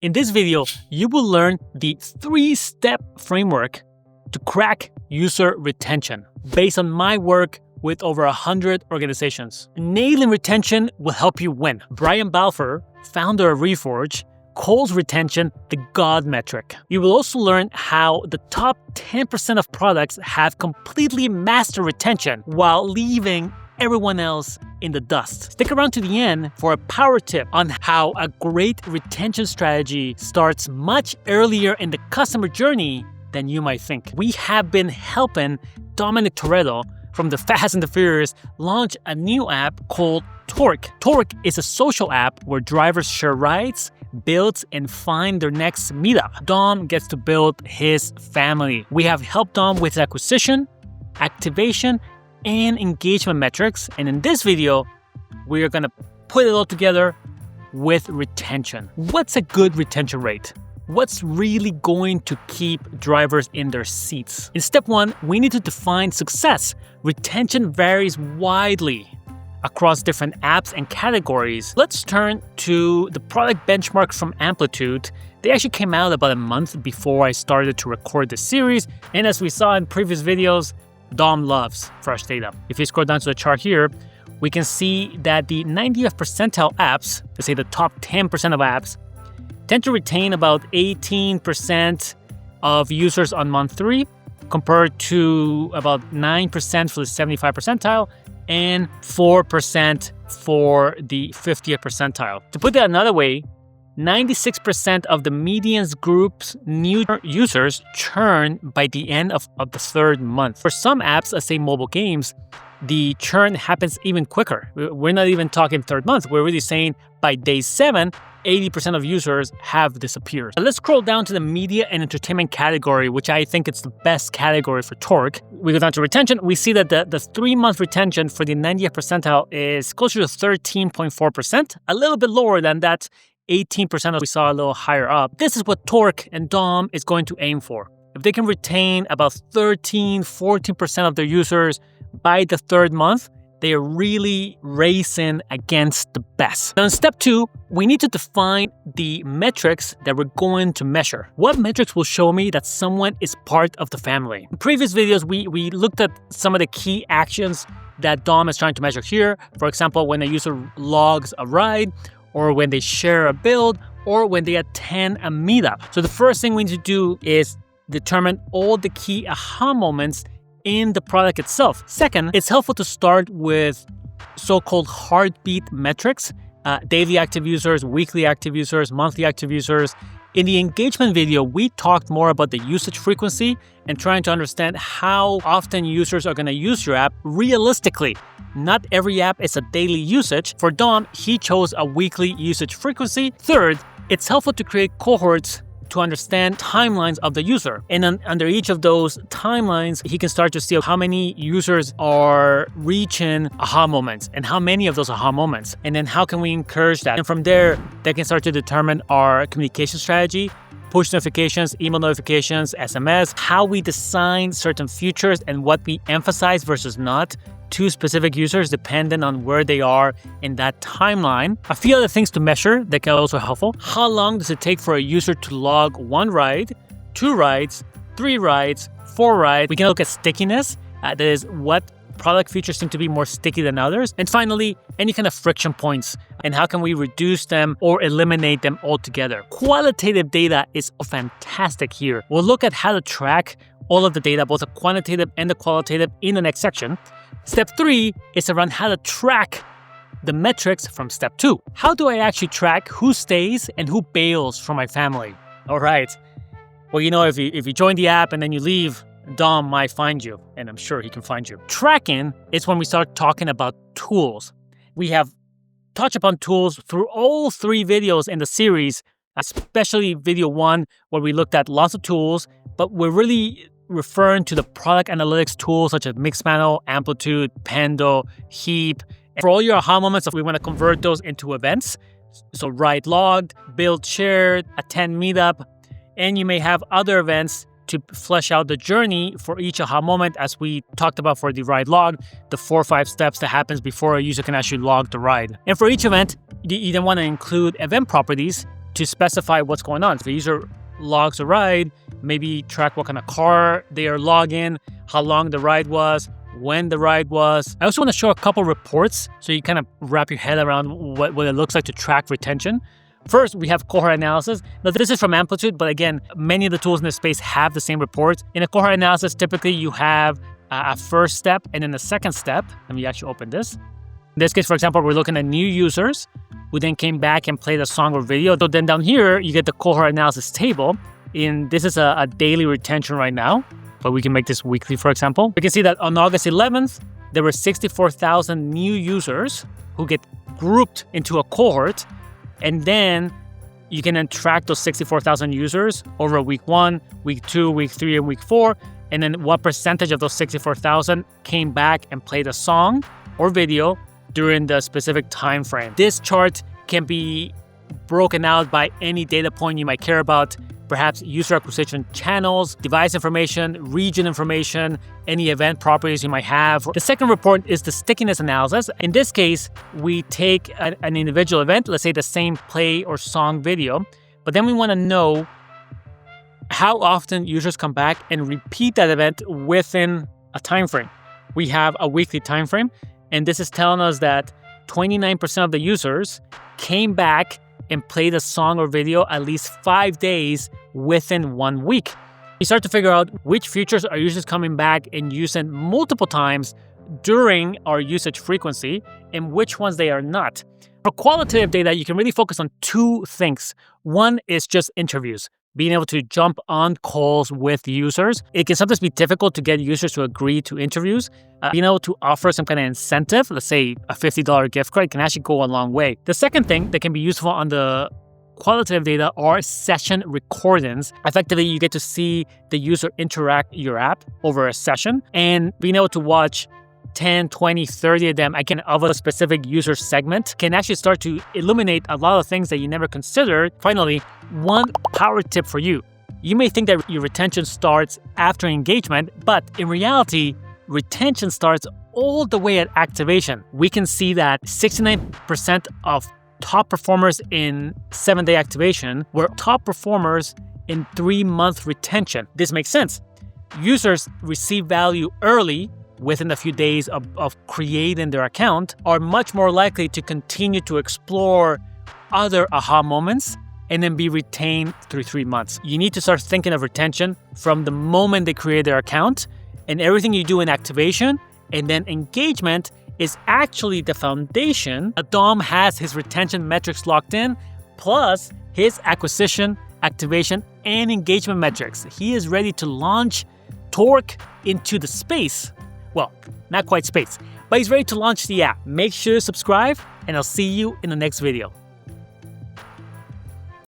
In this video, you will learn the 3-step framework to crack user retention based on my work with over 100 organizations. Nailing retention will help you win. Brian Balfour, founder of Reforge, calls retention the God metric. You will also learn how the top 10% of products have completely mastered retention while leaving everyone else in the dust. Stick around to the end for a power tip on how a great retention strategy starts much earlier in the customer journey than you might think. We have been helping Dominic Toretto from the Fast and the Furious launch a new app called Torque. Torque is a social app where drivers share rides, build, and find their next meetup. Dom gets to build his family. We have helped Dom with acquisition, activation, and engagement metrics. And in this video, we are gonna put it all together with retention. What's a good retention rate? What's really going to keep drivers in their seats? In step 1, we need to define success. Retention varies widely across different apps and categories. Let's turn to the product benchmarks from Amplitude. They actually came out about a month before I started to record this series. And as we saw in previous videos, Dom loves fresh data. If you scroll down to the chart here, we can see that the 90th percentile apps, let's say the top 10% of apps, tend to retain about 18% of users on month 3, compared to about 9% for the 75th percentile and 4% for the 50th percentile. To put that another way, 96% of the median's group's new users churn by the end of the 3rd month. For some apps, let's say mobile games, the churn happens even quicker. We're not even talking 3rd month. We're really saying by day 7, 80% of users have disappeared. Let's scroll down to the media and entertainment category, which I think it's the best category for Torque. We go down to retention. We see that the 3-month retention for the 90th percentile is closer to 13.4%, a little bit lower than that 18% we saw a little higher up. This is what Torque and Dom is going to aim for. If they can retain about 14% of their users by the 3rd month, they are really racing against the best. Now in step 2, we need to define the metrics that we're going to measure. What metrics will show me that someone is part of the family? In previous videos, we looked at some of the key actions that Dom is trying to measure here. For example, when a user logs a ride, or when they share a build, or when they attend a meetup. So the first thing we need to do is determine all the key aha moments in the product itself. Second, it's helpful to start with so-called heartbeat metrics, daily active users, weekly active users, monthly active users. In the engagement video, we talked more about the usage frequency and trying to understand how often users are going to use your app realistically. Not every app is a daily usage. For Dom, he chose a weekly usage frequency. Third, it's helpful to create cohorts to understand timelines of the user. And under each of those timelines, he can start to see how many users are reaching aha moments and how many of those aha moments. And then how can we encourage that? And from there, they can start to determine our communication strategy, push notifications, email notifications, SMS, how we design certain features and what we emphasize versus not to specific users depending on where they are in that timeline. A few other things to measure that can also helpful. How long does it take for a user to log 1 ride, 2 rides, 3 rides, 4 rides? We can look at stickiness. That is, what product features seem to be more sticky than others. And finally, any kind of friction points and how can we reduce them or eliminate them altogether. Qualitative data is fantastic here. We'll look at how to track all of the data, both the quantitative and the qualitative, in the next section. Step 3 is around how to track the metrics from step 2. How do I actually track who stays and who bails from my family? All right. Well, you know, if you join the app and then you leave, Dom might find you, and I'm sure he can find you. Tracking is when we start talking about tools. We have touched upon tools through all 3 videos in the series, especially video 1, where we looked at lots of tools, but we're really referring to the product analytics tools such as Mixpanel, Amplitude, Pando, Heap. And for all your aha moments, we want to convert those into events. So ride logged, build shared, attend meetup, and you may have other events to flesh out the journey for each aha moment, as we talked about for the ride log, the 4 or 5 steps that happens before a user can actually log the ride. And for each event, you then want to include event properties to specify what's going on. So the user logs a ride, maybe track what kind of car they are logging, how long the ride was, when the ride was. I also want to show a couple reports so you kind of wrap your head around what it looks like to track retention. First, we have cohort analysis. Now, this is from Amplitude, but again, many of the tools in this space have the same reports. In a cohort analysis, typically you have a first step and then a second step. Let me actually open this. In this case, for example, we're looking at new users who then came back and played a song or video. So then down here, you get the cohort analysis table. And this is a daily retention right now, but we can make this weekly, for example. We can see that on August 11th, there were 64,000 new users who get grouped into a cohort. And then you can then track those 64,000 users over week 1, week 2, week 3, and week 4. And then what percentage of those 64,000 came back and played a song or video during the specific time frame. This chart can be broken out by any data point you might care about, perhaps user acquisition channels, device information, region information, any event properties you might have. The second report is the stickiness analysis. In this case, we take an individual event, let's say the same play or song video, but then we want to know how often users come back and repeat that event within a time frame. We have a weekly time frame, and this is telling us that 29% of the users came back and played a song or video at least 5 days within 1 week. You start to figure out which features are users coming back and using multiple times during our usage frequency and which ones they are not. For qualitative data, you can really focus on two things. One is just interviews, being able to jump on calls with users. It can sometimes be difficult to get users to agree to interviews. Being able to offer some kind of incentive, let's say a $50 gift card, can actually go a long way. The second thing that can be useful on the qualitative data are session recordings. Effectively, you get to see the user interact your app over a session, and being able to watch 10, 20, 30 of them, again, of a specific user segment can actually start to illuminate a lot of things that you never considered. Finally, one power tip for you. You may think that your retention starts after engagement, but in reality, retention starts all the way at activation. We can see that 69% of top performers in 7-day activation were top performers in 3-month retention. This makes sense. Users receive value early within a few days of creating their account, are much more likely to continue to explore other aha moments and then be retained through 3 months. You need to start thinking of retention from the moment they create their account, and everything you do in activation and then engagement is actually the foundation. Dom has his retention metrics locked in, plus his acquisition, activation, and engagement metrics. He is ready to launch Torque into the space. Well, not quite space, but he's ready to launch the app. Make sure to subscribe, and I'll see you in the next video.